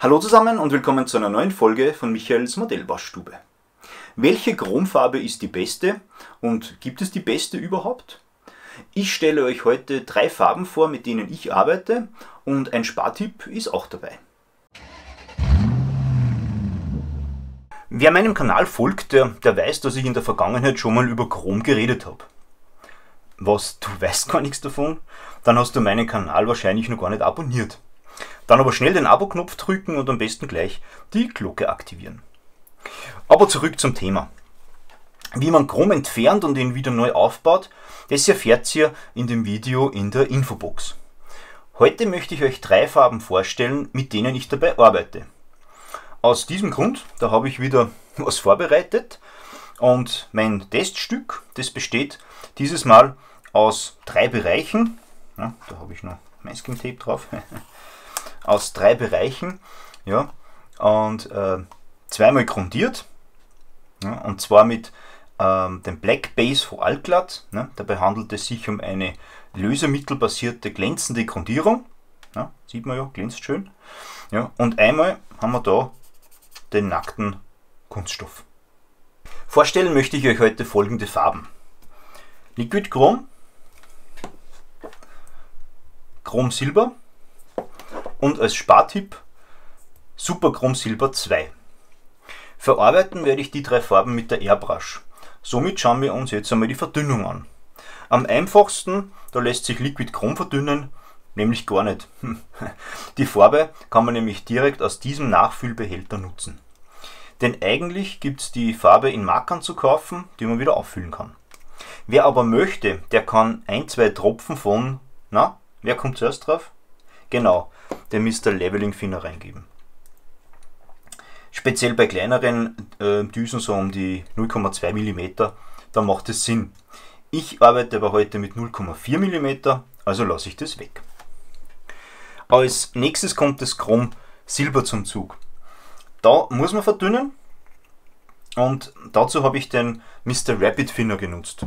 Hallo zusammen und willkommen zu einer neuen Folge von Michaels Modellbaustube. Welche Chromfarbe ist die beste und gibt es die beste überhaupt? Ich stelle euch heute 3 Farben vor, mit denen ich arbeite, und ein Spartipp ist auch dabei. Wer meinem Kanal folgt, der weiß, dass ich in der Vergangenheit schon mal über Chrom geredet habe. Was, du weißt gar nichts davon? Dann hast du meinen Kanal wahrscheinlich noch gar nicht abonniert. Dann aber schnell den Abo-Knopf drücken und am besten gleich die Glocke aktivieren. Aber zurück zum Thema. Wie man Chrom entfernt und ihn wieder neu aufbaut, das erfährt ihr in dem Video in der Infobox. Heute möchte ich euch 3 Farben vorstellen, mit denen ich dabei arbeite. Aus diesem Grund, da habe ich wieder was vorbereitet, und mein Teststück, das besteht dieses Mal aus 3 Bereichen. Ja, da habe ich noch Masking Tape drauf. Aus 3 Bereichen, ja, und zweimal grundiert, ja, und zwar mit dem Black Base von Alclad. Ne, dabei handelt es sich um eine lösemittelbasierte glänzende Grundierung, ja, sieht man ja, glänzt schön, ja, und einmal haben wir da den nackten Kunststoff. Vorstellen möchte ich euch heute folgende Farben: Liquid Chrom, Chrom Silber und als Spartipp Super Chrom Silber 2. Verarbeiten werde ich die 3 Farben mit der Airbrush. Somit schauen wir uns jetzt einmal die Verdünnung an. Am einfachsten, da lässt sich Liquid Chrom verdünnen, nämlich gar nicht. Die Farbe kann man nämlich direkt aus diesem Nachfüllbehälter nutzen. Denn eigentlich gibt es die Farbe in Markern zu kaufen, die man wieder auffüllen kann. Wer aber möchte, der kann 1-2 Tropfen von, na, wer kommt zuerst drauf? Genau, den Mr. Leveling Thinner reingeben. Speziell bei kleineren Düsen, so um die 0,2 mm, da macht es Sinn. Ich arbeite aber heute mit 0,4 mm, also lasse ich das weg. Als nächstes kommt das Chrom Silber zum Zug. Da muss man verdünnen, und dazu habe ich den Mr. Rapid Thinner genutzt.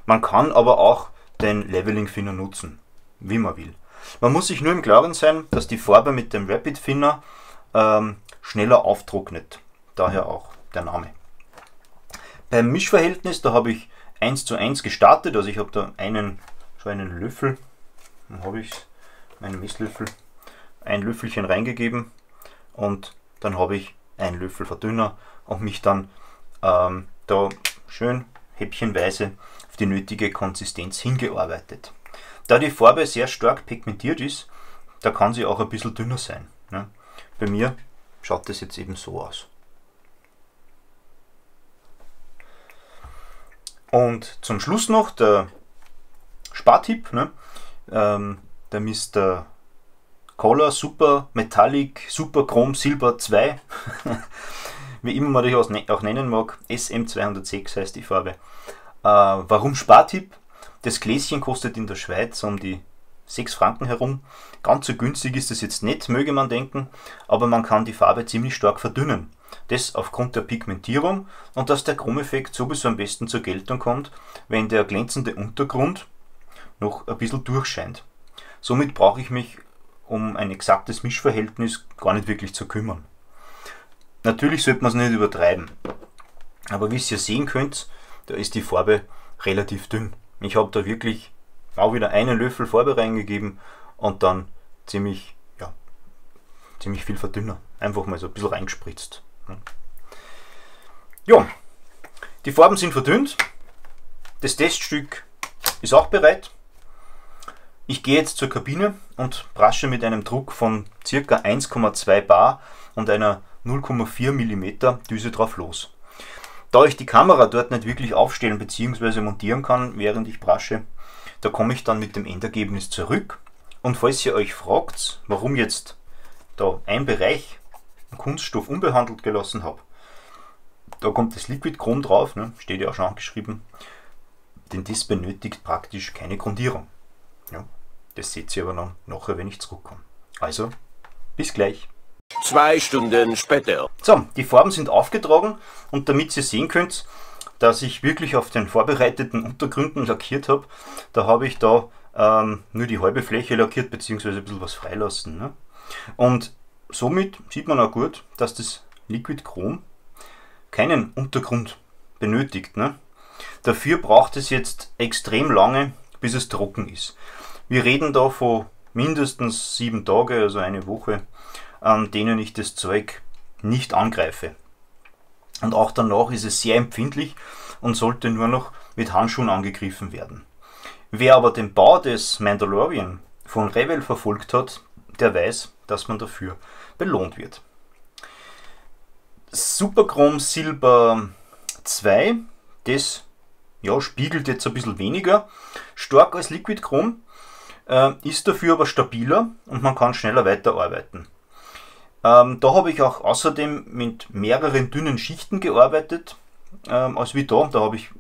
Man kann aber auch den Leveling Thinner nutzen, wie man will. Man muss sich nur im Klaren sein, dass die Farbe mit dem Rapid Thinner schneller auftrocknet. Daher auch der Name. Beim Mischverhältnis, da habe ich 1:1 gestartet, also ich habe da schon einen Löffel, dann habe ich meinen Messlöffel, ein Löffelchen reingegeben, und dann habe ich einen Löffel Verdünner und mich dann da schön häppchenweise auf die nötige Konsistenz hingearbeitet. Da die Farbe sehr stark pigmentiert ist, da kann sie auch ein bisschen dünner sein. Ne? Bei mir schaut das jetzt eben so aus. Und zum Schluss noch der Spartipp, ne? Der Mr. Color Super Metallic Super Chrom Silber 2, wie immer man das auch nennen mag, SM206 heißt die Farbe. Warum Spartipp? Das Gläschen kostet in der Schweiz um die 6 Franken herum. Ganz so günstig ist es jetzt nicht, möge man denken, aber man kann die Farbe ziemlich stark verdünnen. Das aufgrund der Pigmentierung, und dass der Chromeffekt sowieso am besten zur Geltung kommt, wenn der glänzende Untergrund noch ein bisschen durchscheint. Somit brauche ich mich um ein exaktes Mischverhältnis gar nicht wirklich zu kümmern. Natürlich sollte man es nicht übertreiben, aber wie ihr sehen könnt, da ist die Farbe relativ dünn. Ich habe da wirklich auch wieder einen Löffel Farbe reingegeben und dann ziemlich viel Verdünner. Einfach mal so ein bisschen reingespritzt. Ja, die Farben sind verdünnt. Das Teststück ist auch bereit. Ich gehe jetzt zur Kabine und brasche mit einem Druck von ca. 1,2 bar und einer 0,4 mm Düse drauf los. Da ich die Kamera dort nicht wirklich aufstellen bzw. montieren kann, während ich brasche, da komme ich dann mit dem Endergebnis zurück. Und falls ihr euch fragt, warum jetzt da ein Bereich Kunststoff unbehandelt gelassen habe, da kommt das Liquid Chrom drauf, ne, steht ja auch schon angeschrieben, denn das benötigt praktisch keine Grundierung. Ja, das seht ihr aber dann nachher, wenn ich zurückkomme. Also, bis gleich. 2 Stunden später. So, die Farben sind aufgetragen, und damit ihr sehen könnt, dass ich wirklich auf den vorbereiteten Untergründen lackiert habe, da habe ich da nur die halbe Fläche lackiert, beziehungsweise ein bisschen was freilassen. Ne? Und somit sieht man auch gut, dass das Liquid Chrom keinen Untergrund benötigt. Ne? Dafür braucht es jetzt extrem lange, bis es trocken ist. Wir reden da von mindestens 7 Tage, also eine Woche, an denen ich das Zeug nicht angreife. Und auch danach ist es sehr empfindlich und sollte nur noch mit Handschuhen angegriffen werden. Wer aber den Bau des Mandalorian von Revell verfolgt hat, der weiß, dass man dafür belohnt wird. Superchrom Silber 2, das spiegelt jetzt ein bisschen weniger stark als Liquid Chrom, ist dafür aber stabiler und man kann schneller weiterarbeiten. Da habe ich auch außerdem mit mehreren dünnen Schichten gearbeitet, als wie da. Da habe ich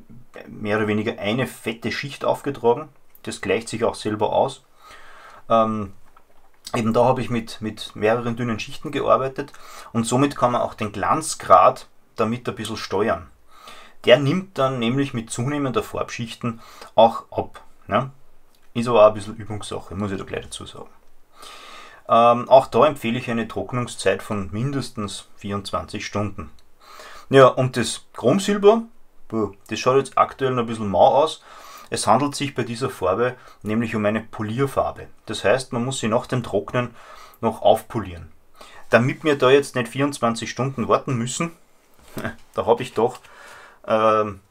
mehr oder weniger eine fette Schicht aufgetragen. Das gleicht sich auch selber aus. Eben da habe ich mit mehreren dünnen Schichten gearbeitet und somit kann man auch den Glanzgrad damit ein bisschen steuern. Der nimmt dann nämlich mit zunehmender Farbschichten auch ab. Ne? Ist aber auch ein bisschen Übungssache, muss ich da gleich dazu sagen. Auch da empfehle ich eine Trocknungszeit von mindestens 24 Stunden. Ja, und das Chromsilber, das schaut jetzt aktuell noch ein bisschen mau aus. Es handelt sich bei dieser Farbe nämlich um eine Polierfarbe. Das heißt, man muss sie nach dem Trocknen noch aufpolieren. Damit wir da jetzt nicht 24 Stunden warten müssen, da habe ich doch ein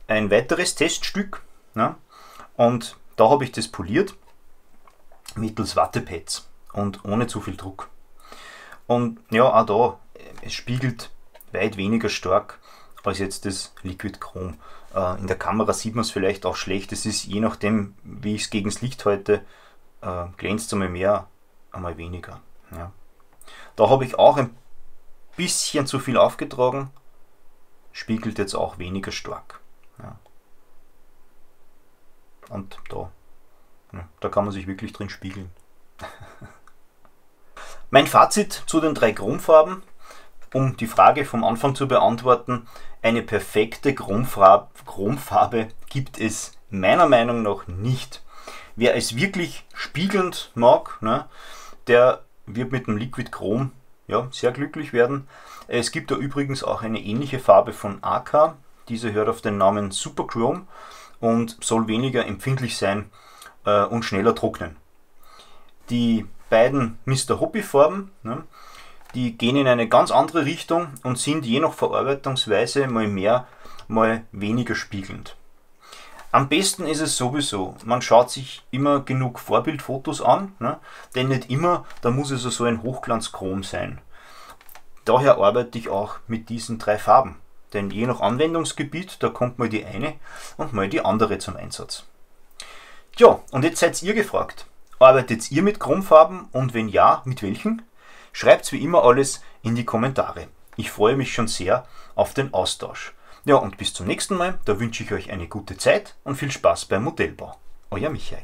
weiteres Teststück. Ne? Und da habe ich das poliert mittels Wattepads und ohne zu viel Druck. Und ja, auch da, es spiegelt weit weniger stark als jetzt das Liquid Chrom. In der Kamera sieht man es vielleicht auch schlecht. Es ist je nachdem, wie ich es gegen das Licht halte, glänzt es einmal mehr, einmal weniger. Ja. Da habe ich auch ein bisschen zu viel aufgetragen, spiegelt jetzt auch weniger stark. Ja. Und da kann man sich wirklich drin spiegeln. Mein Fazit zu den 3 Chromfarben, um die Frage vom Anfang zu beantworten: Eine perfekte Chromfarbe gibt es meiner Meinung nach nicht. Wer es wirklich spiegelnd mag, ne, der wird mit dem Liquid Chrom sehr glücklich werden. Es gibt da übrigens auch eine ähnliche Farbe von AK. Diese hört auf den Namen Superchrome und soll weniger empfindlich sein und schneller trocknen. Die beiden Mr. Hoppy Farben, ne, die gehen in eine ganz andere Richtung und sind je nach Verarbeitungsweise mal mehr, mal weniger spiegelnd. Am besten ist es sowieso, man schaut sich immer genug Vorbildfotos an, ne, denn nicht immer, da muss es so ein Hochglanzchrom sein. Daher arbeite ich auch mit diesen 3 Farben, denn je nach Anwendungsgebiet, da kommt mal die eine und mal die andere zum Einsatz. Ja, und jetzt seid ihr gefragt. Arbeitet ihr mit Chromfarben und wenn ja, mit welchen? Schreibt wie immer alles in die Kommentare. Ich freue mich schon sehr auf den Austausch. Ja, und bis zum nächsten Mal, da wünsche ich euch eine gute Zeit und viel Spaß beim Modellbau. Euer Michael.